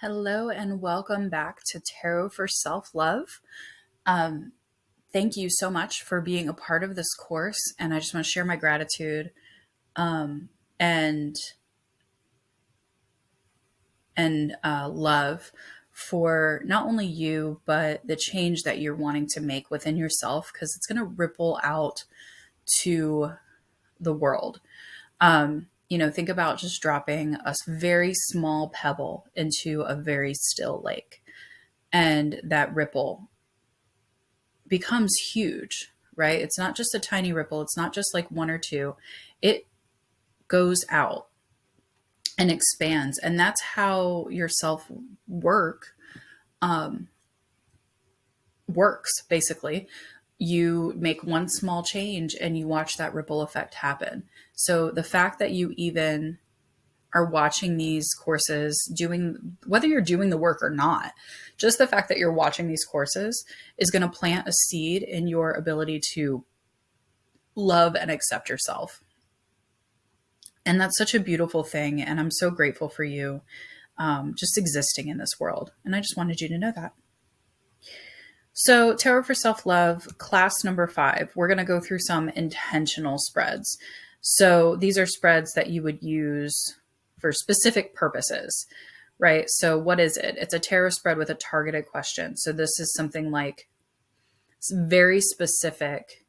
Hello and welcome back to Tarot for Self-Love. Um, Thank you so much for being a part of this course, and I just want to share my gratitude um, and love for not only you but the change that you're wanting to make within yourself, because it's going to ripple out to the world. Think about just dropping a very small pebble into a very still lake, and that ripple becomes huge, right? It's not just a tiny ripple. It's not just like one or two. It goes out and expands. And that's how your self work works, basically. You make one small change and you watch that ripple effect happen. So the fact that you even are watching these courses, doing whether you're doing the work or not, just the fact that you're watching these courses is going to plant a seed in your ability to love and accept yourself. And that's such a beautiful thing. And I'm so grateful for you just existing in this world. And I just wanted you to know that. So, Tarot for Self Love, class number 5, we're going to go through some intentional spreads. So, these are spreads that you would use for specific purposes, right? So, what is it? It's a tarot spread with a targeted question. So, this is something like very specific.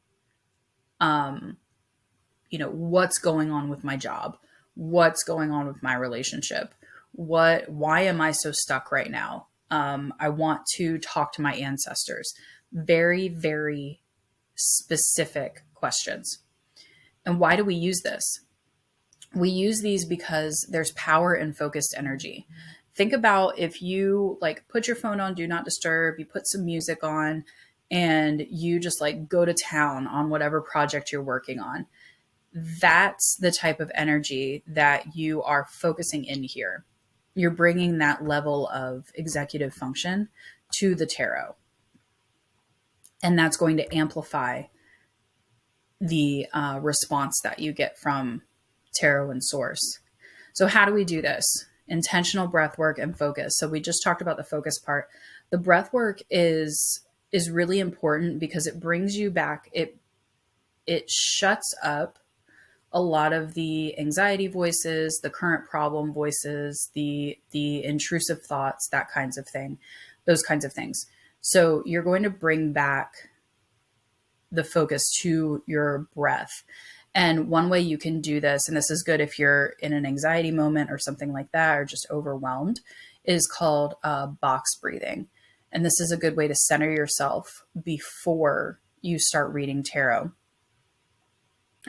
What's going on with my job? What's going on with my relationship? Why am I so stuck right now? I want to talk to my ancestors. Very, very specific questions. And why do we use this? We use these because there's power in focused energy. Think about if you like put your phone on do not disturb, you put some music on, and you just like go to town on whatever project you're working on. That's the type of energy that you are focusing in here. You're bringing that level of executive function to the tarot. And that's going to amplify the response that you get from tarot and source. So how do we do this? Intentional breath work and focus. So we just talked about the focus part. The breath work is really important because it brings you back. It shuts up a lot of the anxiety voices, the current problem voices, the intrusive thoughts, those kinds of things. So you're going to bring back the focus to your breath. And one way you can do this, and this is good if you're in an anxiety moment or something like that, or just overwhelmed, is called box breathing. And this is a good way to center yourself before you start reading tarot,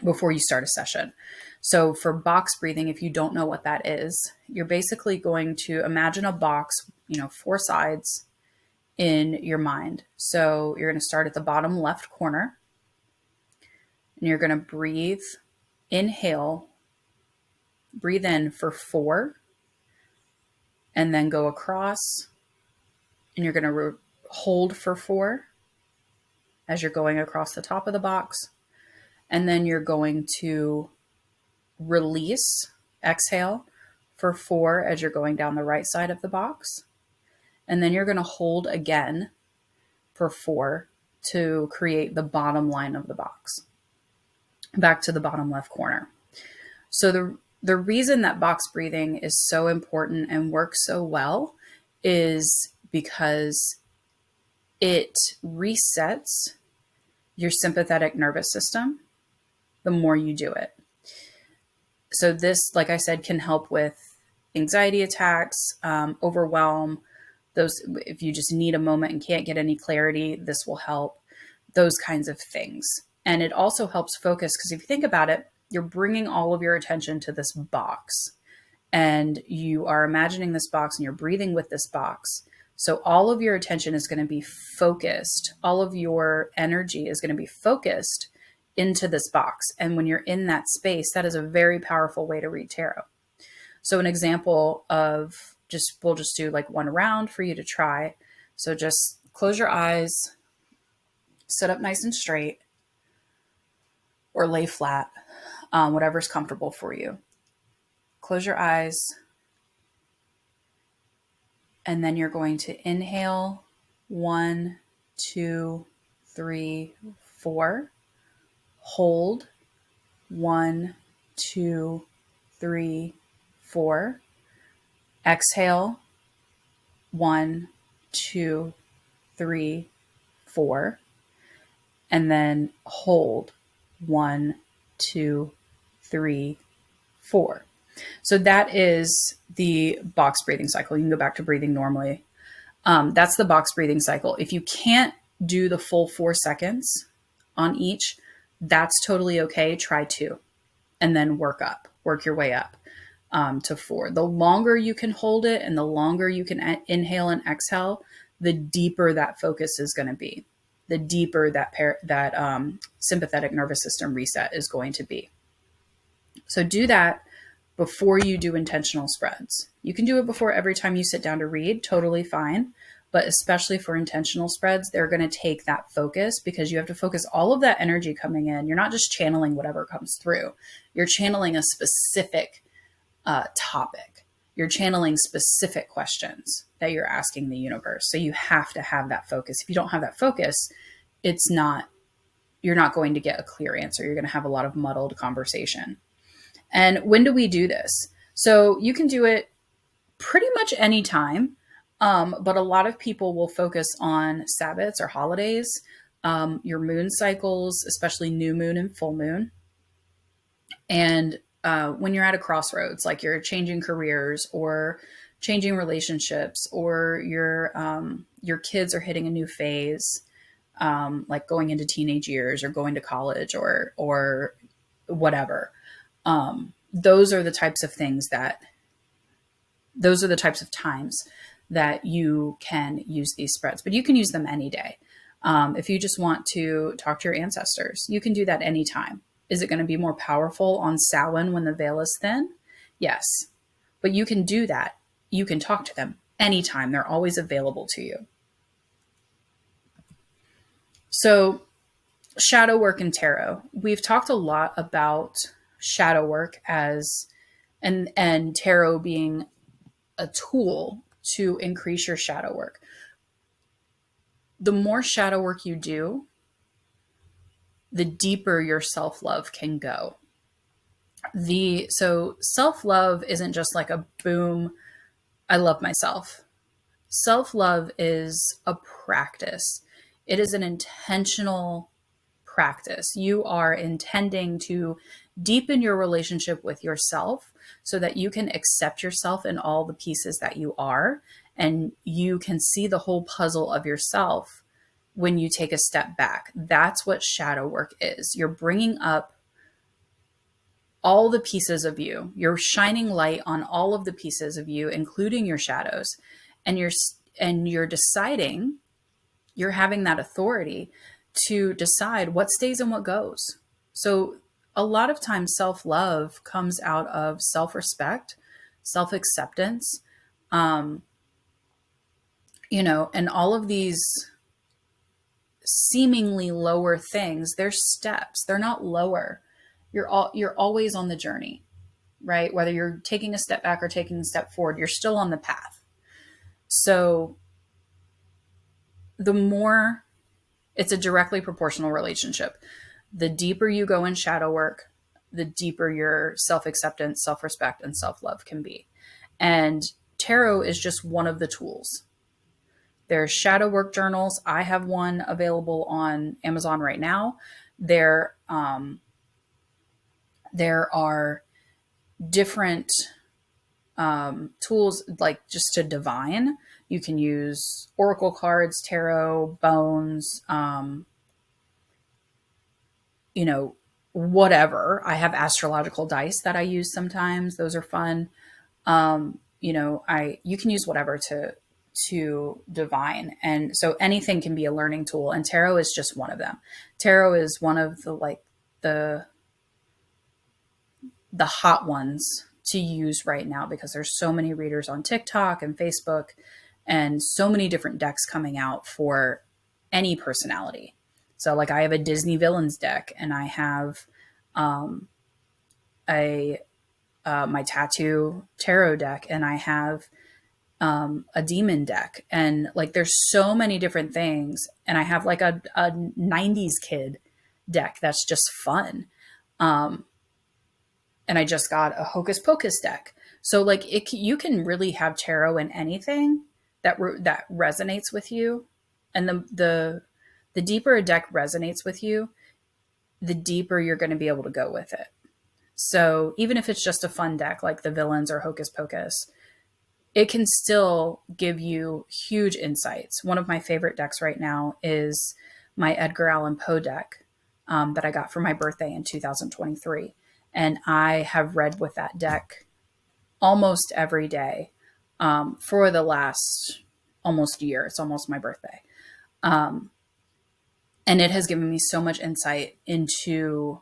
before you start a session. So for box breathing, if you don't know what that is, you're basically going to imagine a box, 4 sides in your mind. So you're going to start at the bottom left corner, and you're going to breathe, inhale, breathe in for 4, and then go across, and you're going to hold for 4 as you're going across the top of the box. And then you're going to release, exhale for 4 as you're going down the right side of the box. And then you're going to hold again for 4 to create the bottom line of the box, back to the bottom left corner. So the reason that box breathing is so important and works so well is because it resets your sympathetic nervous system the more you do it. So this, like I said, can help with anxiety attacks, overwhelm, those, if you just need a moment and can't get any clarity, this will help, those kinds of things. And it also helps focus, because if you think about it, you're bringing all of your attention to this box, and you are imagining this box and you're breathing with this box. So all of your attention is going to be focused. All of your energy is going to be focused into this box. And when you're in that space, that is a very powerful way to read tarot. So an example of we'll just do like one round for you to try. So just close your eyes, sit up nice and straight, or lay flat, whatever's comfortable for you. Close your eyes. And then you're going to inhale 1, 2, 3, 4. Hold 1, 2, 3, 4. Exhale 1, 2, 3, 4. And then hold 1, 2, 3, 4. So that is the box breathing cycle. You can go back to breathing normally. That's the box breathing cycle. If you can't do the full 4 seconds on each, that's totally okay. Try 2 and then work your way up to 4. The longer you can hold it and the longer you can inhale and exhale, the deeper that focus is going to be, the deeper that sympathetic nervous system reset is going to be. So do that before you do intentional spreads. You can do it before every time you sit down to read, totally fine. But especially for intentional spreads, they're going to take that focus because you have to focus all of that energy coming in. You're not just channeling whatever comes through. You're channeling a specific topic. You're channeling specific questions that you're asking the universe. So you have to have that focus. If you don't have that focus, you're not going to get a clear answer. You're going to have a lot of muddled conversation. And when do we do this? So you can do it pretty much any time. But a lot of people will focus on Sabbats or holidays, your moon cycles, especially new moon and full moon. And when you're at a crossroads, like you're changing careers or changing relationships, or your kids are hitting a new phase, like going into teenage years or going to college or whatever. Those are the types of times that you can use these spreads, but you can use them any day. If you just want to talk to your ancestors, you can do that anytime. Is it going to be more powerful on Samhain when the veil is thin? Yes, but you can do that. You can talk to them anytime. They're always available to you. So shadow work and tarot. We've talked a lot about shadow work and tarot being a tool to increase your shadow work. The more shadow work you do, the deeper your self-love can go. So self-love isn't just like a boom, I love myself. Self-love is a practice. It is an intentional practice. You are intending to deepen your relationship with yourself so that you can accept yourself in all the pieces that you are, and you can see the whole puzzle of yourself when you take a step back. That's what shadow work is. You're bringing up all the pieces of you. You're shining light on all of the pieces of you, including your shadows, and you're deciding, you're having that authority to decide what stays and what goes. So a lot of times self-love comes out of self-respect, self-acceptance, and all of these seemingly lower things, they're steps. They're not lower. You're always on the journey, right? Whether you're taking a step back or taking a step forward, you're still on the path. So the more, it's a directly proportional relationship. The deeper you go in shadow work, the deeper your self-acceptance, self-respect, and self-love can be. And tarot is just one of the tools. There's shadow work journals. I have one available on Amazon right now. There are different tools, like just to divine. You can use oracle cards, tarot, bones, whatever. I have astrological dice that I use sometimes. Those are fun. You can use whatever to divine. And so anything can be a learning tool, and tarot is just one of them. Tarot is one of the hot ones to use right now because there's so many readers on TikTok and Facebook and so many different decks coming out for any personality. So like I have a Disney villains deck, and I have my tattoo tarot deck, and I have a demon deck. And like, there's so many different things. And I have like a 90s kid deck that's just fun. Um, and I just got a Hocus Pocus deck. So like you can really have tarot in anything that resonates with you, and the deeper a deck resonates with you, the deeper you're going to be able to go with it. So even if it's just a fun deck like the Villains or Hocus Pocus, it can still give you huge insights. One of my favorite decks right now is my Edgar Allan Poe deck that I got for my birthday in 2023. And I have read with that deck almost every day for the last almost year. It's almost my birthday. And it has given me so much insight into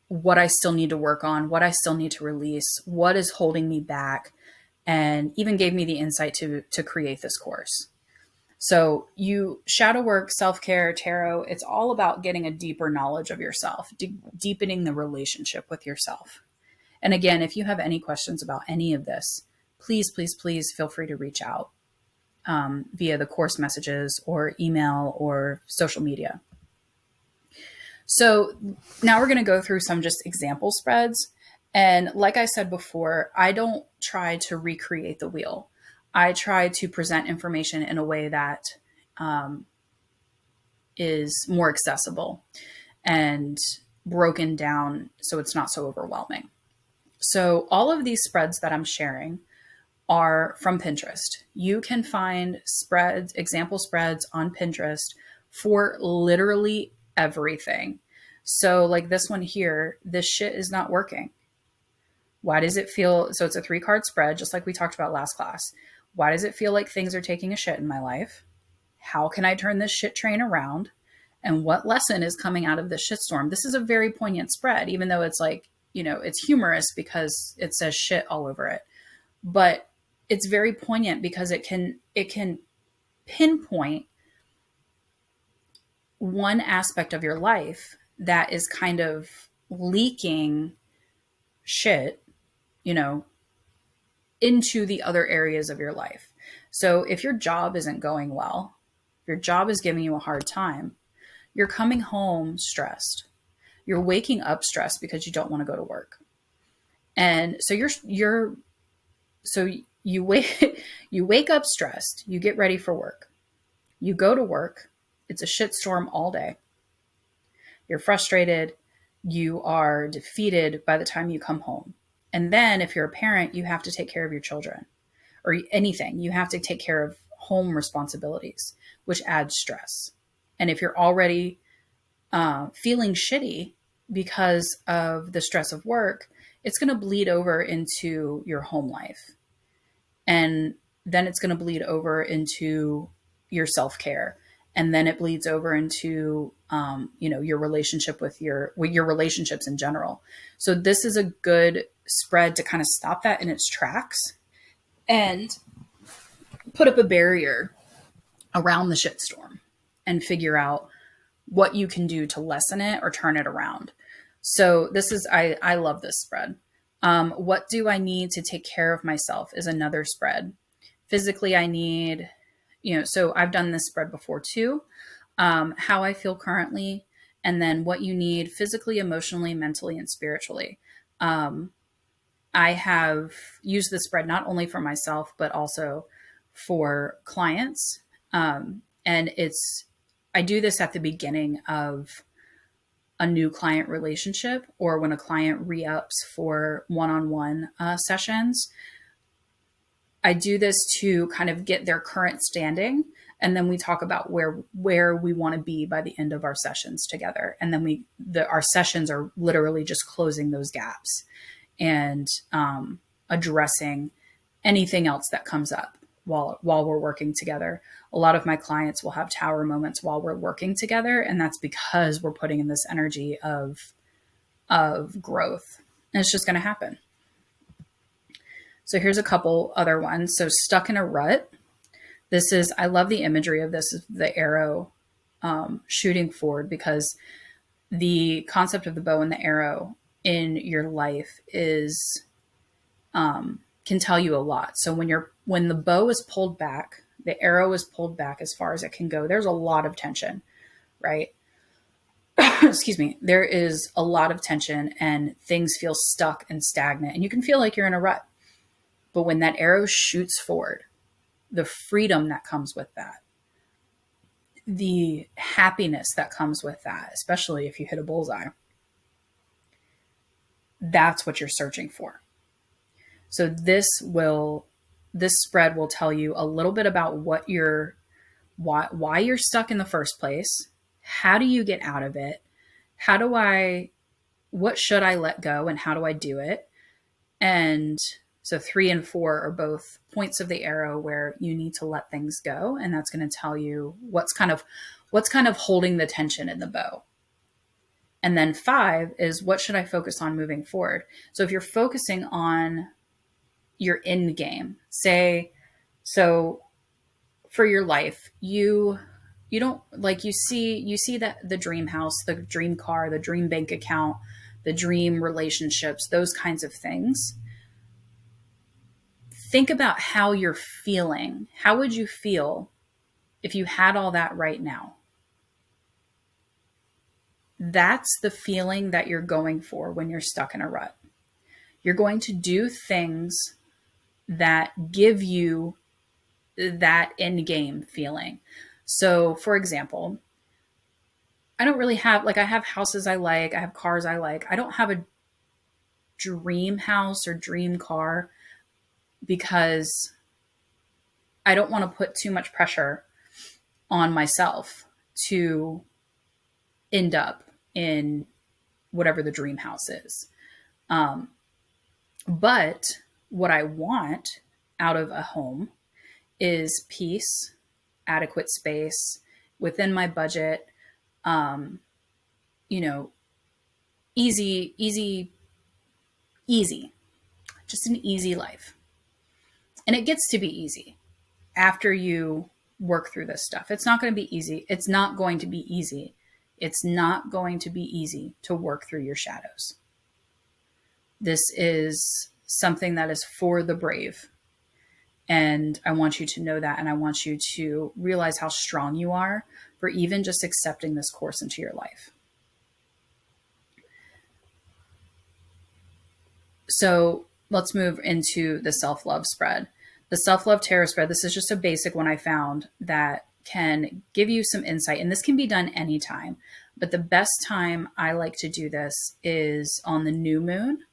what I still need to work on, what I still need to release, what is holding me back, and even gave me the insight to create this course. So shadow work, self-care, tarot, it's all about getting a deeper knowledge of yourself, deepening the relationship with yourself. And again, if you have any questions about any of this, please, please, please feel free to reach out via the course messages or email or social media. So now we're going to go through some just example spreads. And like I said before, I don't try to recreate the wheel. I try to present information in a way that is more accessible and broken down so it's not so overwhelming. So all of these spreads that I'm sharing are from Pinterest. You can find example spreads on Pinterest for literally everything. So like this one here, this shit is not working. Why does it feel, so it's a 3-card spread, just like we talked about last class. Why does it feel like things are taking a shit in my life? How can I turn this shit train around? And what lesson is coming out of this shitstorm? This is a very poignant spread, even though it's like, it's humorous because it says shit all over it. But it's very poignant because it can pinpoint one aspect of your life that is kind of leaking shit, into the other areas of your life. So if your job isn't going well, if your job is giving you a hard time, you're coming home stressed. You're waking up stressed because you don't want to go to work. And so you wake up stressed, you get ready for work. You go to work, it's a shitstorm all day. You're frustrated, you are defeated by the time you come home. And then if you're a parent, you have to take care of your children or anything. You have to take care of home responsibilities, which adds stress. And if you're already feeling shitty because of the stress of work, it's going to bleed over into your home life. And then it's going to bleed over into your self-care. And then it bleeds over into, your relationship with your relationships in general. So this is a good spread to kind of stop that in its tracks and put up a barrier around the shitstorm and figure out what you can do to lessen it or turn it around. So I love this spread. What do I need to take care of myself is another spread. Physically, I need, so I've done this spread before too. How I feel currently, and then what you need physically, emotionally, mentally, and spiritually. I have used this spread not only for myself, but also for clients. And I do this at the beginning of a new client relationship or when a client re-ups for one-on-one sessions. I do this to kind of get their current standing. And then we talk about where we want to be by the end of our sessions together. And then our sessions are literally just closing those gaps and addressing anything else that comes up while we're working together. A lot of my clients will have tower moments while we're working together. And that's because we're putting in this energy of growth. And it's just going to happen. So here's a couple other ones. So stuck in a rut. I love the imagery of this, the arrow shooting forward, because the concept of the bow and the arrow in your life is can tell you a lot. So when the bow is pulled back, the arrow is pulled back as far as it can go, there's a lot of tension, right? Excuse me. There is a lot of tension and things feel stuck and stagnant, and you can feel like you're in a rut. But when that arrow shoots forward, the freedom that comes with that, the happiness that comes with that, especially if you hit a bullseye, that's what you're searching for. So this spread will tell you a little bit about why you're stuck in the first place. How do you get out of it? What should I let go and how do I do it? And so 3 and 4 are both points of the arrow where you need to let things go. And that's going to tell you what's kind of holding the tension in the bow. And then 5 is what should I focus on moving forward? So if you're focusing on your end game, so for your life, you don't like, you see that the dream house, the dream car, the dream bank account, the dream relationships, those kinds of things. Think about how you're feeling. How would you feel if you had all that right now? That's the feeling that you're going for when you're stuck in a rut. You're going to do things that give you that end game feeling. So, for example, I don't really have, I have houses I like, I have cars I like. I don't have a dream house or dream car because I don't want to put too much pressure on myself to end up in whatever the dream house is. But what I want out of a home is peace, adequate space within my budget, easy, just an easy life. And it gets to be easy after you work through this stuff. It's not going to be easy. It's not going to be easy. It's not going to be easy to work through your shadows. This is something that is for the brave. And I want you to know that. And I want you to realize how strong you are for even just accepting this course into your life. So let's move into the self-love spread. The self-love tarot spread, this is just a basic one I found that can give you some insight. And this can be done anytime. But the best time I like to do this is on the new moon,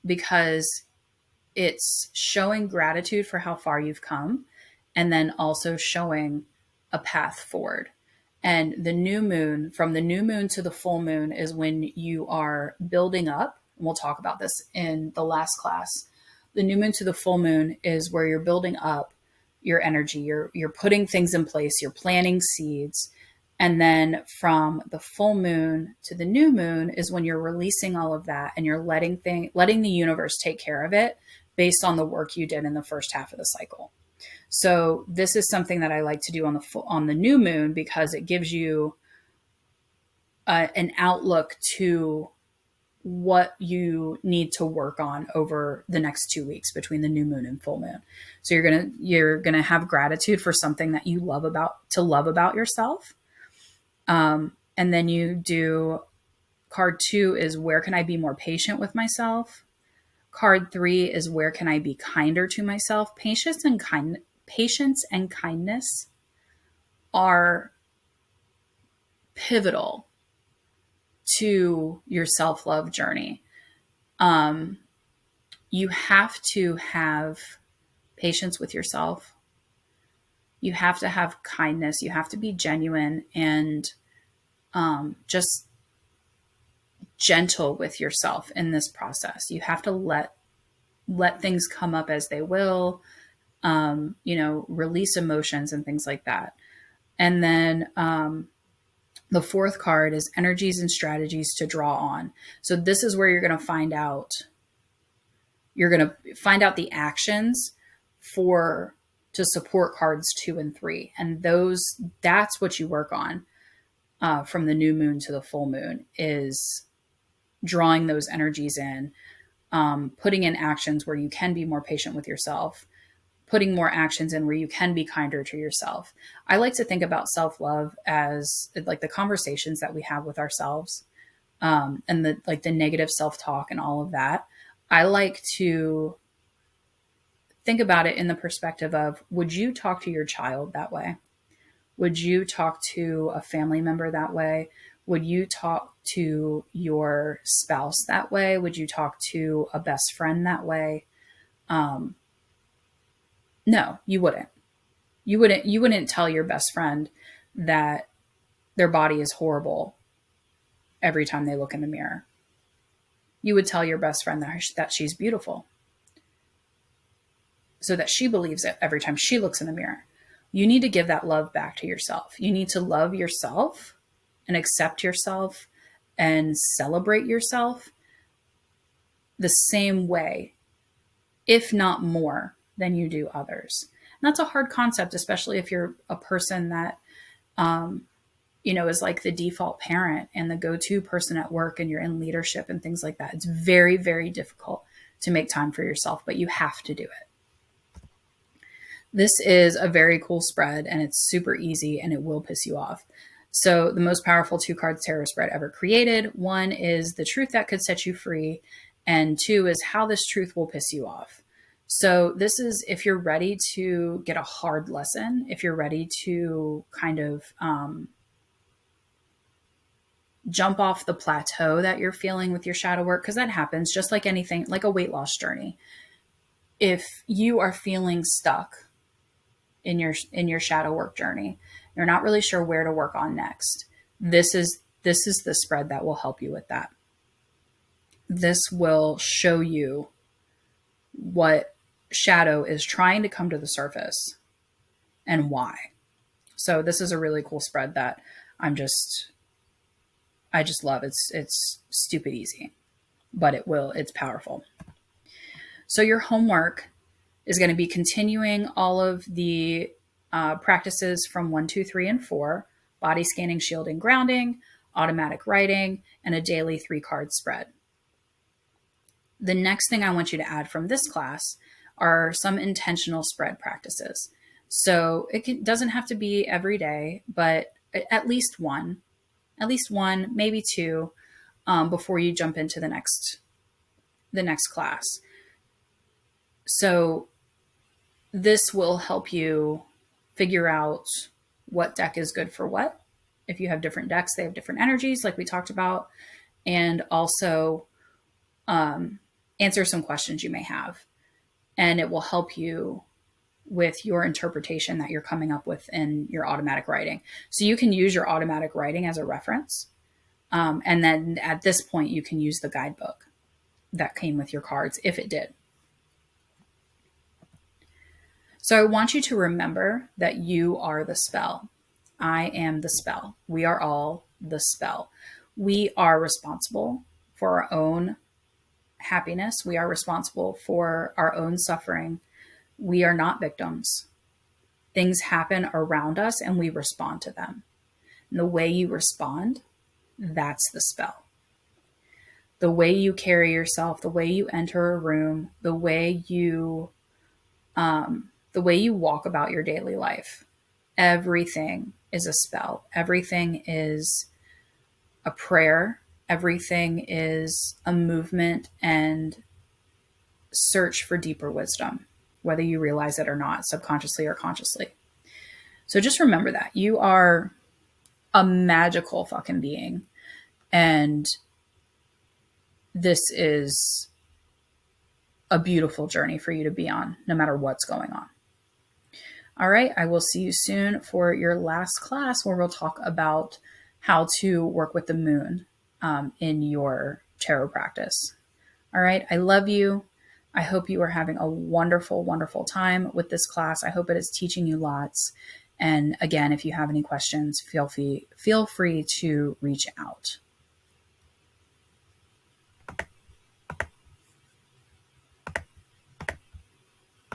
because it's showing gratitude for how far you've come and then also showing a path forward. And the new moon, from the new moon to the full moon, is when you are building up. And we'll talk about this in the last class. The new moon to the full moon is where you're building up your energy. You're putting things in place. You're planting seeds. And then from the full moon to the new moon is when you're releasing all of that and you're letting the universe take care of it based on the work you did in the first half of the cycle. So this is something that I like to do on the new moon because it gives you an outlook to what you need to work on over the next 2 weeks between the new moon and full moon. So you're gonna have gratitude for something that you love about yourself. And then you do card 2 is where can I be more patient with myself? Card 3 is where can I be kinder to myself? Patience and kindness are pivotal to your self-love journey. You have to have patience with yourself. You have to have kindness. You have to be genuine and just gentle with yourself in this process. You have to let things come up as they will, release emotions and things like that. And then the 4th card is energies and strategies to draw on. So this is where you're going to find out the actions to support cards 2 and 3. And that's what you work on from the new moon to the full moon, is drawing those energies in. putting in actions where you can be more patient with yourself, putting more actions in where you can be kinder to yourself. I like to think about self-love as like the conversations that we have with ourselves, and the negative self-talk and all of that. I like to think about it in the perspective of, would you talk to your child that way? Would you talk to a family member that way? Would you talk to your spouse that way? Would you talk to a best friend that way? No, you wouldn't. You wouldn't tell your best friend that their body is horrible every time they look in the mirror. You would tell your best friend that she's beautiful, so that she believes it every time she looks in the mirror. You need to give that love back to yourself. You need to love yourself and accept yourself and celebrate yourself the same way, if not more, than you do others. And that's a hard concept, especially if you're a person that, is like the default parent and the go-to person at work, and you're in leadership and things like that. It's very, very difficult to make time for yourself, but you have to do it. This is a very cool spread, and it's super easy, and it will piss you off. So the most powerful 2 cards tarot spread ever created. 1 is the truth that could set you free, and 2 is how this truth will piss you off. So this is if you're ready to get a hard lesson, if you're ready to kind of jump off the plateau that you're feeling with your shadow work, because that happens just like anything, like a weight loss journey. If you are feeling stuck in your shadow work journey, you're not really sure where to work on next, this is the spread that will help you with that. This will show you what shadow is trying to come to the surface and why. So this is a really cool spread that I just love. It's stupid easy, but it's powerful. So your homework is going to be continuing all of the practices from 1, 2, 3, and 4, body scanning, shielding, grounding, automatic writing, and a daily 3-card spread. The next thing I want you to add from this class are some intentional spread practices. So doesn't have to be every day, but at least one, maybe 2, before you jump into the next class. So this will help you figure out what deck is good for what. If you have different decks, they have different energies, like we talked about, and also answer some questions you may have. And it will help you with your interpretation that you're coming up with in your automatic writing. So you can use your automatic writing as a reference. And then at this point, you can use the guidebook that came with your cards, if it did. So I want you to remember that you are the spell. I am the spell. We are all the spell. We are responsible for our own happiness. We are responsible for our own suffering. We are not victims. Things happen around us and we respond to them. And the way you respond, that's the spell. The way you carry yourself, the way you enter a room, the way you walk about your daily life, everything is a spell. Everything is a prayer. Everything is a movement and search for deeper wisdom, whether you realize it or not, subconsciously or consciously. So just remember that you are a magical fucking being. And this is a beautiful journey for you to be on, no matter what's going on. All right. I will see you soon for your last class, where we'll talk about how to work with the moon in your tarot practice. All right. I love you. I hope you are having a wonderful, wonderful time with this class. I hope it is teaching you lots. And again, if you have any questions, feel free to reach out.